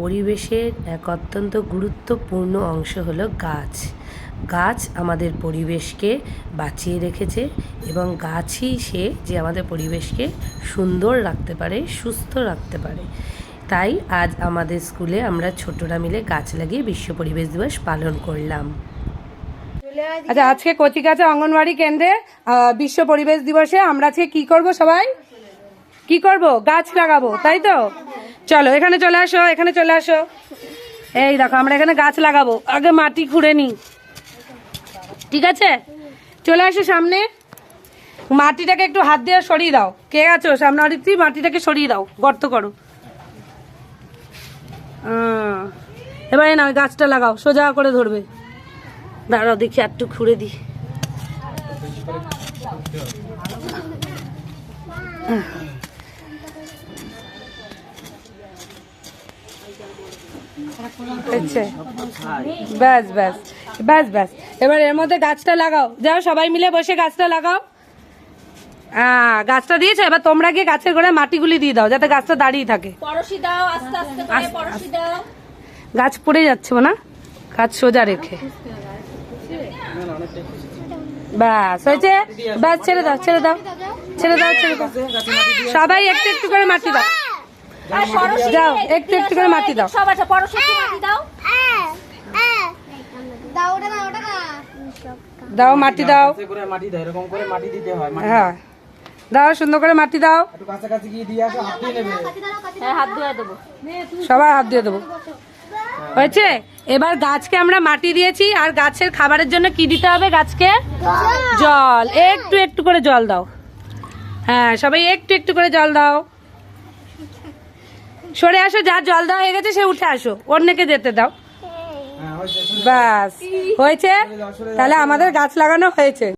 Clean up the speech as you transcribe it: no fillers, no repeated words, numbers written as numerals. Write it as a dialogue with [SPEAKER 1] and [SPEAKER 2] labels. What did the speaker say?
[SPEAKER 1] পরিবেশের এক অত্যন্ত গুরুত্বপূর্ণ অংশ হলো গাছ। গাছ আমাদের পরিবেশকে বাঁচিয়ে রেখেছে এবং গাছই সে যে আমাদের পরিবেশকে সুন্দর রাখতে পারে, সুস্থ রাখতে পারে। তাই আজ আমাদের স্কুলে আমরা ছোটরা মিলে গাছ লাগিয়ে বিশ্ব পরিবেশ দিবস পালন করলাম।
[SPEAKER 2] আচ্ছা, আজকে কচিকাঁচা অঙ্গনওয়াড়ি কেন্দ্রে বিশ্ব পরিবেশ দিবসে আমরা আজকে কি করব? সবাই কি করব? গাছ লাগাবো, তাই তো? চলো এখানে চলে আসো, এখানে চলে আসো। এই দেখো, আমরা এখানে গাছ লাগাবো। আগে মাটি খুঁড়ে নি, ঠিক আছে? চলে আসো সামনে। মাটিটাকে একটু হাত দিয়ে সরিয়ে দাও। কে আছো সামনে? অরিত্রী, মাটিটাকে সরিয়ে দাও, গর্ত করো। এবারে না, গাছটা লাগাও, সোজা করে ধরবে। দাঁড়াও দেখি একটু খুঁড়ে দিই। ব্যাস ব্যাস ব্যাস ব্যাস, এবার এর মধ্যে গাছটা লাগাও। যাও সবাই মিলে বসে গাছটা লাগাও। গাছটা দিয়েছো, এবার তোমরা গিয়ে গাছের গোড়ায় মাটিগুলি দিয়ে দাও যাতে গাছটা দাঁড়িয়ে থাকে। গাছ পড়ে যাচ্ছে না, গাছ সোজা রেখে। ব্যাস হয়েছে, ব্যাস ছেড়ে দাও ছেড়ে দাও ছেড়ে দাও ছেড়ে দাও। সবাই একটু একটু করে মাটি দাও। যাও একটু একটু করে মাটি দাও। দাও মাটি দাও। হ্যাঁ দাও, সুন্দর করে মাটি দাও। সবাই হাত দিয়ে দেবো। হয়েছে? এবার গাছকে আমরা মাটি দিয়েছি, আর গাছের খাবারের জন্য কি দিতে হবে? গাছকে জল। একটু একটু করে জল দাও। হ্যাঁ, সবাই একটু একটু করে জল দাও। সরে আসো, যার জল দেওয়া হয়ে গেছে সে উঠে আসো, অন্যকে যেতে দাও। ব্যাস হয়েছে, তাহলে আমাদের গাছ লাগানো হয়েছে।